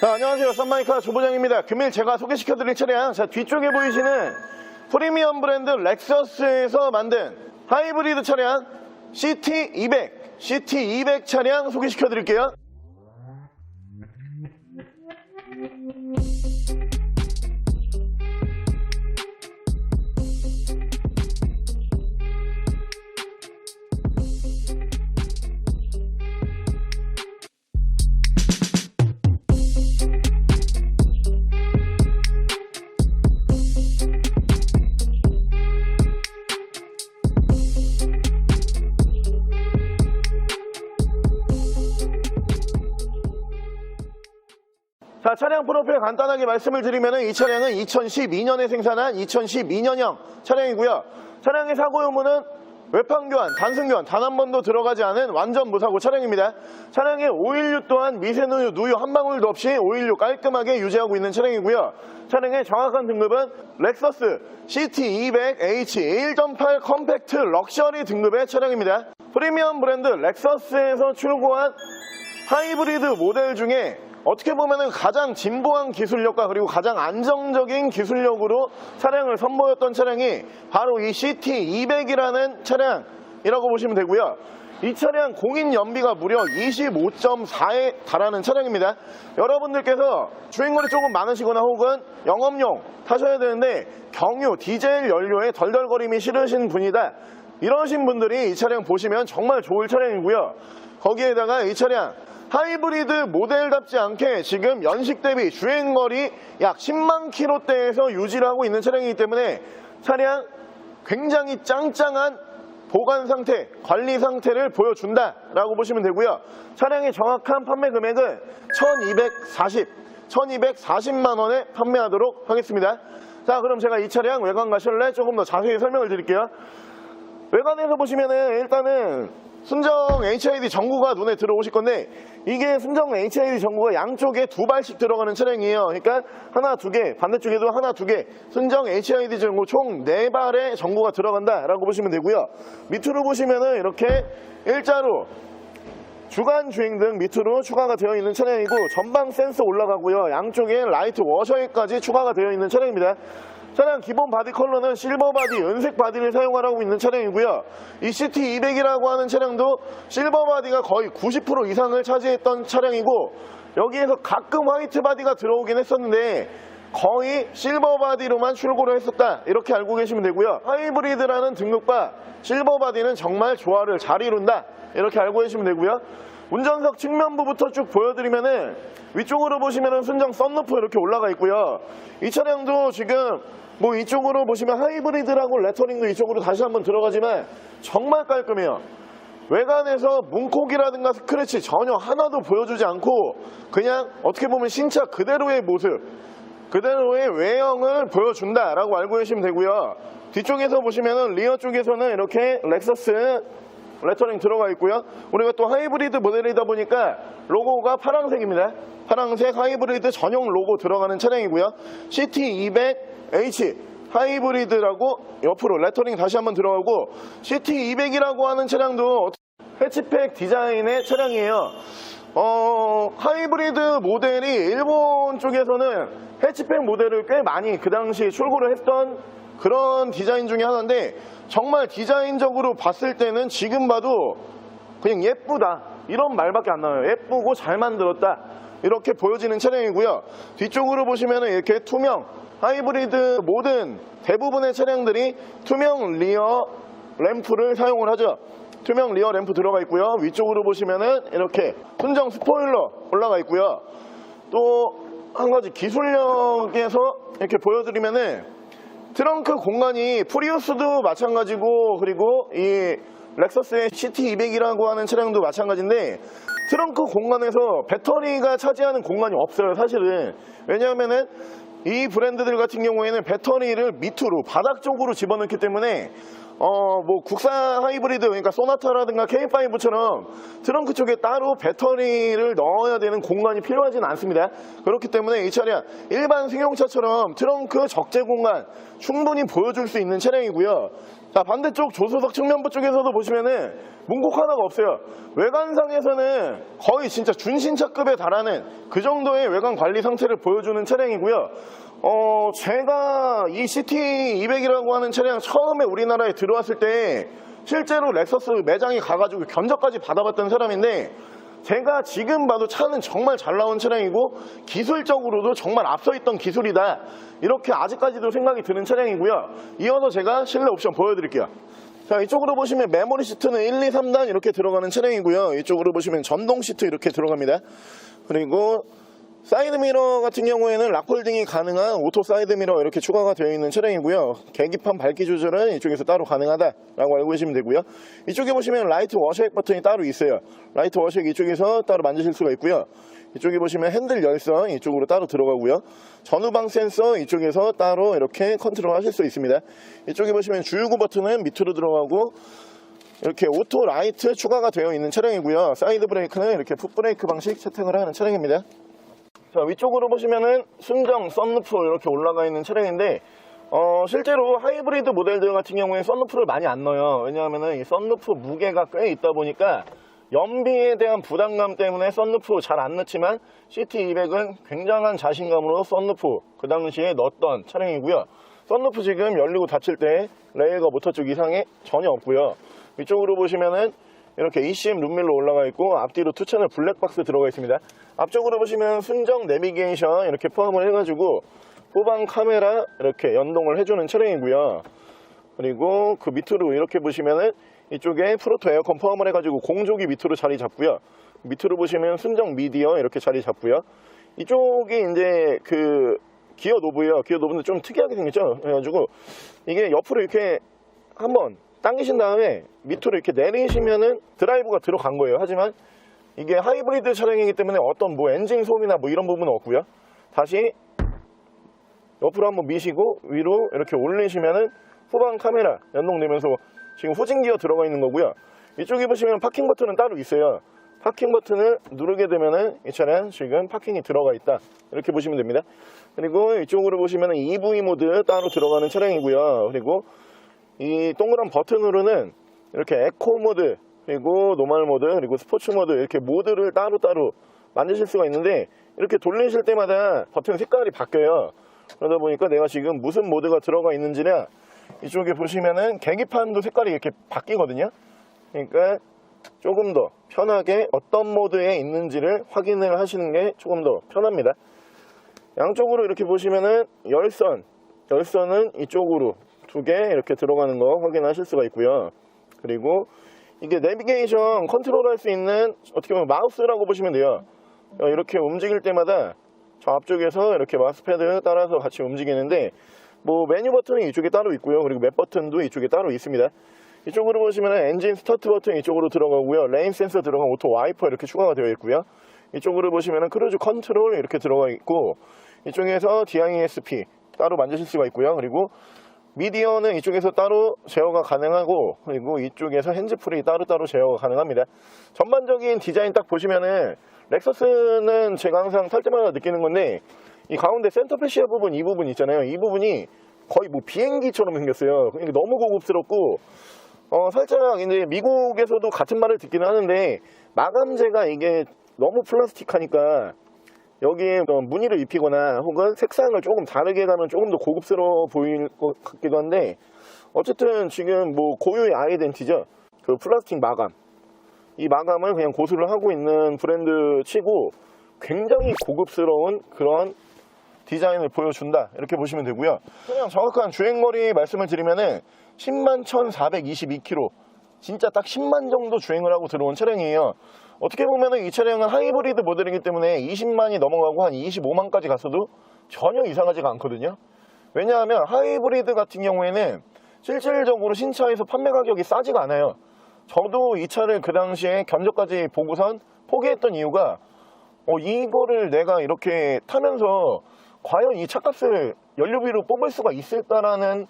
자, 안녕하세요. 썬마이카 조부장입니다. 금일 제가 소개시켜드릴 차량, 자, 뒤쪽에 보이시는 프리미엄 브랜드 렉서스에서 만든 하이브리드 차량 CT200 차량 소개시켜드릴게요. 자, 차량 프로필 간단하게 말씀을 드리면 이 차량은 2012년에 생산한 2012년형 차량이고요. 차량의 사고 유무는 외판 교환, 단순 교환 단 한 번도 들어가지 않은 완전 무사고 차량입니다. 차량의 오일류 또한 미세누유, 누유 한 방울도 없이 오일류 깔끔하게 유지하고 있는 차량이고요. 차량의 정확한 등급은 렉서스 CT200H 1.8 컴팩트 럭셔리 등급의 차량입니다. 프리미엄 브랜드 렉서스에서 출고한 하이브리드 모델 중에 어떻게 보면 가장 진보한 기술력과 그리고 가장 안정적인 기술력으로 차량을 선보였던 차량이 바로 이 CT200이라는 차량이라고 보시면 되고요. 이 차량 공인 연비가 무려 25.4에 달하는 차량입니다. 여러분들께서 주행거리 조금 많으시거나 혹은 영업용 타셔야 되는데 경유, 디젤 연료에 덜덜거림이 싫으신 분이다, 이러신 분들이 이 차량 보시면 정말 좋을 차량이고요. 거기에다가 이 차량 하이브리드 모델답지 않게 지금 연식 대비 주행거리 약 10만 킬로대에서 유지를 하고 있는 차량이기 때문에 차량 굉장히 짱짱한 보관 상태, 관리 상태를 보여준다라고 보시면 되고요. 차량의 정확한 판매 금액은 1240만 원에 판매하도록 하겠습니다. 자, 그럼 제가 이 차량 외관과 실내 조금 더 자세히 설명을 드릴게요. 외관에서 보시면은 일단은 순정 HID 전구가 눈에 들어오실 건데, 이게 순정 HID 전구가 양쪽에 두 발씩 들어가는 차량이에요. 그러니까 하나, 두 개, 반대쪽에도 하나, 두 개, 순정 HID 전구 총 4발의 전구가 들어간다라고 보시면 되고요. 밑으로 보시면은 이렇게 일자로 주간 주행등 밑으로 추가가 되어 있는 차량이고, 전방 센서 올라가고요. 양쪽에 라이트 워셔까지 추가가 되어 있는 차량입니다. 차량 기본 바디 컬러는 실버 바디, 은색 바디를 사용하고 있는 차량이고요. 이 CT200이라고 하는 차량도 실버 바디가 거의 90% 이상을 차지했던 차량이고, 여기에서 가끔 화이트 바디가 들어오긴 했었는데 거의 실버 바디로만 출고를 했었다, 이렇게 알고 계시면 되고요. 하이브리드라는 등급과 실버 바디는 정말 조화를 잘 이룬다, 이렇게 알고 계시면 되고요. 운전석 측면부부터 쭉 보여드리면은 위쪽으로 보시면은 순정 썬루프 이렇게 올라가 있고요. 이 차량도 지금 뭐 이쪽으로 보시면 하이브리드라고 레터링도 이쪽으로 다시 한번 들어가지만 정말 깔끔해요. 외관에서 문콕이라든가 스크래치 전혀 하나도 보여주지 않고 그냥 어떻게 보면 신차 그대로의 모습, 그대로의 외형을 보여준다라고 알고 계시면 되고요. 뒤쪽에서 보시면은 리어 쪽에서는 이렇게 렉서스 레터링 들어가 있고요. 우리가 또 하이브리드 모델이다 보니까 로고가 파란색입니다. 파란색 하이브리드 전용 로고 들어가는 차량이고요. CT200H 하이브리드라고 옆으로 레터링 다시 한번 들어가고, CT200이라고 하는 차량도 해치백 디자인의 차량이에요. 하이브리드 모델이 일본 쪽에서는 해치백 모델을 꽤 많이 그 당시 출고를 했던 그런 디자인 중에 하나인데, 정말 디자인적으로 봤을 때는 지금 봐도 그냥 예쁘다, 이런 말밖에 안 나와요. 예쁘고 잘 만들었다, 이렇게 보여지는 차량이고요. 뒤쪽으로 보시면 이렇게 투명 하이브리드 모든 대부분의 차량들이 투명 리어 램프를 사용을 하죠. 투명 리어 램프 들어가 있고요. 위쪽으로 보시면은 이렇게 순정 스포일러 올라가 있고요. 또 한 가지 기술력에서 이렇게 보여드리면은 트렁크 공간이 프리우스도 마찬가지고, 그리고 이 렉서스의 CT200이라고 하는 차량도 마찬가지인데 트렁크 공간에서 배터리가 차지하는 공간이 없어요, 사실은. 왜냐하면은 이 브랜드들 같은 경우에는 배터리를 밑으로 바닥 쪽으로 집어넣기 때문에 뭐 국산 하이브리드, 그러니까 소나타라든가 K5처럼 트렁크 쪽에 따로 배터리를 넣어야 되는 공간이 필요하지는 않습니다. 그렇기 때문에 이 차량 일반 승용차처럼 트렁크 적재 공간 충분히 보여줄 수 있는 차량이고요. 자, 반대쪽 조수석 측면부 쪽에서도 보시면은 문콕 하나가 없어요. 외관상에서는 거의 진짜 준신차급에 달하는 그 정도의 외관 관리 상태를 보여주는 차량이고요. 제가 이 CT200이라고 하는 차량 처음에 우리나라에 들어왔을 때 실제로 렉서스 매장에 가가지고 견적까지 받아봤던 사람인데, 제가 지금 봐도 차는 정말 잘 나온 차량이고 기술적으로도 정말 앞서 있던 기술이다, 이렇게 아직까지도 생각이 드는 차량이고요. 이어서 제가 실내 옵션 보여드릴게요. 자, 이쪽으로 보시면 메모리 시트는 1, 2, 3단 이렇게 들어가는 차량이고요. 이쪽으로 보시면 전동 시트 이렇게 들어갑니다. 그리고 사이드미러 같은 경우에는 락홀딩이 가능한 오토 사이드미러 이렇게 추가가 되어 있는 차량이고요. 계기판 밝기 조절은 이쪽에서 따로 가능하다라고 알고 계시면 되고요. 이쪽에 보시면 라이트 워셔액 버튼이 따로 있어요. 라이트 워셔액 이쪽에서 따로 만드실 수가 있고요. 이쪽에 보시면 핸들 열선 이쪽으로 따로 들어가고요. 전후방 센서 이쪽에서 따로 이렇게 컨트롤 하실 수 있습니다. 이쪽에 보시면 주유구 버튼은 밑으로 들어가고 이렇게 오토 라이트 추가가 되어 있는 차량이고요. 사이드 브레이크는 이렇게 풋브레이크 방식 채택을 하는 차량입니다. 자, 위쪽으로 보시면은 순정 썬루프 이렇게 올라가 있는 차량인데, 실제로 하이브리드 모델들 같은 경우에 썬루프를 많이 안 넣어요. 왜냐하면은 이 썬루프 무게가 꽤 있다 보니까 연비에 대한 부담감 때문에 썬루프 잘 안 넣지만 CT200은 굉장한 자신감으로 썬루프 그 당시에 넣었던 차량이고요. 썬루프 지금 열리고 닫힐 때 레일과 모터 쪽 이상에 전혀 없고요. 위쪽으로 보시면은 이렇게 ECM 룸밀로 올라가 있고 앞뒤로 2채널 블랙박스 들어가 있습니다. 앞쪽으로 보시면 순정 내비게이션 이렇게 포함을 해가지고 후방 카메라 이렇게 연동을 해주는 차량이고요. 그리고 그 밑으로 이렇게 보시면은 이쪽에 프로토 에어컨 포함을 해가지고 공조기 밑으로 자리 잡고요. 밑으로 보시면 순정 미디어 이렇게 자리 잡고요. 이쪽이 이제 그 기어 노브예요. 기어 노브는 좀 특이하게 생겼죠. 그래가지고 이게 옆으로 이렇게 한번 당기신 다음에 밑으로 이렇게 내리시면은 드라이브가 들어간 거예요. 하지만 이게 하이브리드 차량이기 때문에 어떤 뭐 엔진 소음이나 뭐 이런 부분은 없고요. 다시 옆으로 한번 미시고 위로 이렇게 올리시면은 후방 카메라 연동되면서 지금 후진 기어 들어가 있는 거고요. 이쪽에 보시면 파킹 버튼은 따로 있어요. 파킹 버튼을 누르게 되면은 이 차량 지금 파킹이 들어가 있다, 이렇게 보시면 됩니다. 그리고 이쪽으로 보시면은 EV 모드 따로 들어가는 차량이고요. 그리고 이 동그란 버튼으로는 이렇게 에코 모드, 그리고 노멀 모드, 그리고 스포츠 모드 이렇게 모드를 따로따로 만드실 수가 있는데, 이렇게 돌리실 때마다 버튼 색깔이 바뀌어요. 그러다 보니까 내가 지금 무슨 모드가 들어가 있는지나 이쪽에 보시면은 계기판도 색깔이 이렇게 바뀌거든요. 그러니까 조금 더 편하게 어떤 모드에 있는지를 확인을 하시는 게 조금 더 편합니다. 양쪽으로 이렇게 보시면은 열선은 이쪽으로 2개 이렇게 들어가는 거 확인하실 수가 있고요. 그리고 이게 내비게이션 컨트롤 할 수 있는 어떻게 보면 마우스라고 보시면 돼요. 이렇게 움직일 때마다 저 앞쪽에서 이렇게 마우스패드 따라서 같이 움직이는데, 뭐 메뉴 버튼이 이쪽에 따로 있고요. 그리고 맵 버튼도 이쪽에 따로 있습니다. 이쪽으로 보시면 엔진 스타트 버튼 이쪽으로 들어가고요. 레인 센서 들어간 오토 와이퍼 이렇게 추가가 되어 있고요. 이쪽으로 보시면 크루즈 컨트롤 이렇게 들어가 있고, 이쪽에서 DISP 따로 만드실 수가 있고요. 그리고 미디어는 이쪽에서 따로 제어가 가능하고, 그리고 이쪽에서 핸즈프리 따로따로 제어가 가능합니다. 전반적인 디자인 딱 보시면은 렉서스는 제가 항상 탈 때마다 느끼는 건데, 이 가운데 센터 패시아 부분, 이 부분 있잖아요. 이 부분이 거의 뭐 비행기처럼 생겼어요. 그러니까 너무 고급스럽고, 살짝 이제 미국에서도 같은 말을 듣기는 하는데, 마감재가 이게 너무 플라스틱하니까 여기에 무늬를 입히거나 혹은 색상을 조금 다르게 가면 조금 더 고급스러워 보일 것 같기도 한데, 어쨌든 지금 뭐 고유의 아이덴티죠. 그 플라스틱 마감, 이 마감을 그냥 고수를 하고 있는 브랜드 치고 굉장히 고급스러운 그런 디자인을 보여준다, 이렇게 보시면 되고요. 그냥 정확한 주행거리 말씀을 드리면은 10만 1422km, 진짜 딱 10만 정도 주행을 하고 들어온 차량이에요. 어떻게 보면은 이 차량은 하이브리드 모델이기 때문에 20만이 넘어가고 한 25만까지 갔어도 전혀 이상하지가 않거든요. 왜냐하면 하이브리드 같은 경우에는 실질적으로 신차에서 판매 가격이 싸지가 않아요. 저도 이 차를 그 당시에 견적까지 보고선 포기했던 이유가, 이거를 내가 이렇게 타면서 과연 이 차값을 연료비로 뽑을 수가 있을까라는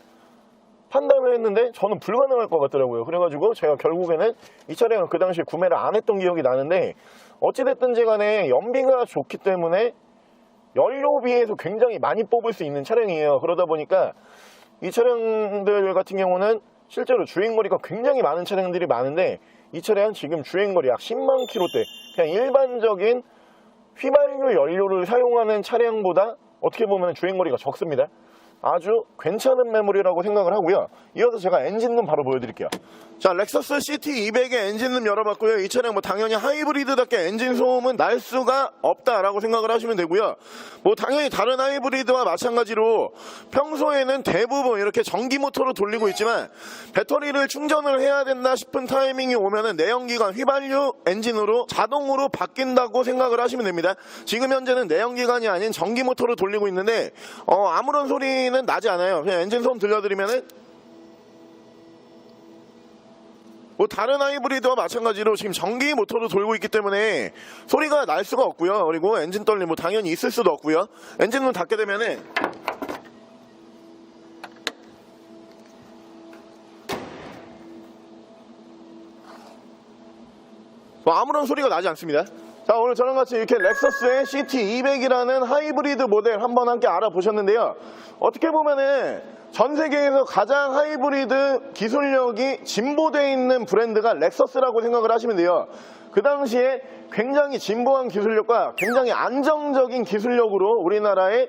판단을 했는데 저는 불가능할 것 같더라고요. 그래가지고 제가 결국에는 이 차량을 그 당시에 구매를 안 했던 기억이 나는데, 어찌됐든지 간에 연비가 좋기 때문에 연료비에서 굉장히 많이 뽑을 수 있는 차량이에요. 그러다 보니까 이 차량들 같은 경우는 실제로 주행거리가 굉장히 많은 차량들이 많은데 이 차량 지금 주행거리 약 10만 킬로대, 그냥 일반적인 휘발유 연료를 사용하는 차량보다 어떻게 보면 주행거리가 적습니다. 아주 괜찮은 메모리라고 생각을 하고요. 이어서 제가 엔진룸 바로 보여드릴게요. 자, 렉서스 CT200의 엔진룸 열어봤고요. 이 차량 뭐 당연히 하이브리드답게 엔진 소음은 날 수가 없다라고 생각을 하시면 되고요. 뭐 당연히 다른 하이브리드와 마찬가지로 평소에는 대부분 이렇게 전기 모터로 돌리고 있지만 배터리를 충전을 해야 된다 싶은 타이밍이 오면은 내연기관 휘발유 엔진으로 자동으로 바뀐다고 생각을 하시면 됩니다. 지금 현재는 내연기관이 아닌 전기 모터로 돌리고 있는데 아무런 소리는 나지 않아요. 그냥 엔진 소음 들려드리면은 뭐 다른 하이브리드와 마찬가지로 지금 전기 모터로 돌고 있기 때문에 소리가 날 수가 없고요. 그리고 엔진 떨림 뭐 당연히 있을 수도 없고요. 엔진문 닫게 되면은 뭐 아무런 소리가 나지 않습니다. 자, 오늘 저랑 같이 이렇게 렉서스의 CT200이라는 하이브리드 모델 한번 함께 알아보셨는데요. 어떻게 보면은 전 세계에서 가장 하이브리드 기술력이 진보되어 있는 브랜드가 렉서스라고 생각을 하시면 돼요. 그 당시에 굉장히 진보한 기술력과 굉장히 안정적인 기술력으로 우리나라에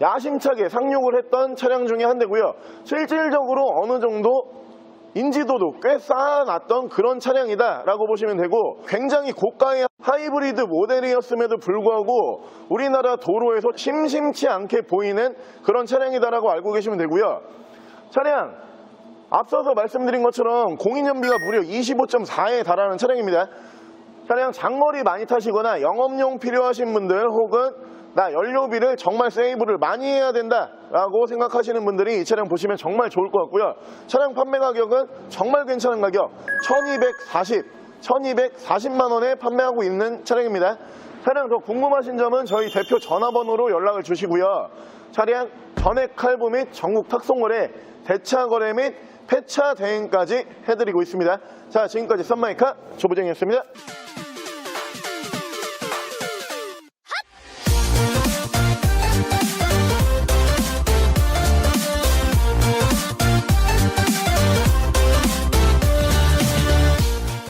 야심차게 상용을 했던 차량 중에 한 대고요. 실질적으로 어느 정도 인지도도 꽤 쌓아놨던 그런 차량이다 라고 보시면 되고, 굉장히 고가의 하이브리드 모델이었음에도 불구하고 우리나라 도로에서 심심치 않게 보이는 그런 차량이다 라고 알고 계시면 되고요. 차량 앞서서 말씀드린 것처럼 공인연비가 무려 25.4에 달하는 차량입니다. 차량 장거리 많이 타시거나 영업용 필요하신 분들, 혹은 나 연료비를 정말 세이브를 많이 해야 된다 라고 생각하시는 분들이 이 차량 보시면 정말 좋을 것 같고요. 차량 판매 가격은 정말 괜찮은 가격 1240만원에 판매하고 있는 차량입니다. 차량 더 궁금하신 점은 저희 대표 전화번호로 연락을 주시고요. 차량 전액 할부 및 전국 탁송거래, 대차 거래 및 폐차 대행까지 해드리고 있습니다. 자, 지금까지 썬마이카 조부정이었습니다.